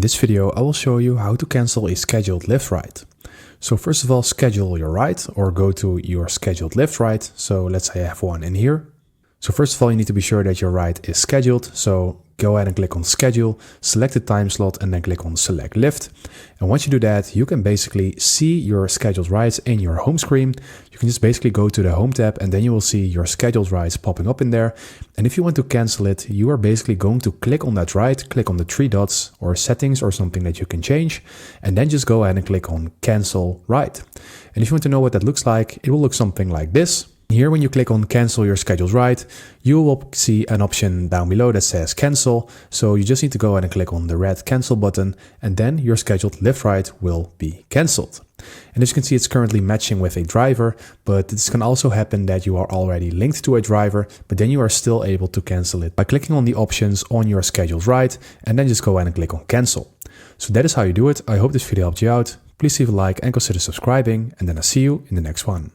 In this video, I will show you how to cancel a scheduled Lyft ride. So first of all, schedule your ride or go to your scheduled Lyft ride. So let's say I have one in here. So first of all, you need to be sure that your ride is scheduled. So go ahead and click on schedule, select the time slot, and then click on select Lyft. And once you do that, you can basically see your scheduled rides in your home screen. You can just basically go to the home tab and then you will see your scheduled rides popping up in there. And if you want to cancel it, you are basically going to click on that ride, click on the three dots or settings or something that you can change, and then just go ahead and click on cancel ride. And if you want to know what that looks like, it will look something like this. Here, when you click on cancel your scheduled ride, you will see an option down below that says cancel. So you just need to go ahead and click on the red cancel button, and then your scheduled Lyft ride will be canceled. And as you can see, it's currently matching with a driver, but this can also happen that you are already linked to a driver, but then you are still able to cancel it by clicking on the options on your scheduled ride, and then just go ahead and click on cancel. So that is how you do it. I hope this video helped you out. Please leave a like and consider subscribing, and then I'll see you in the next one.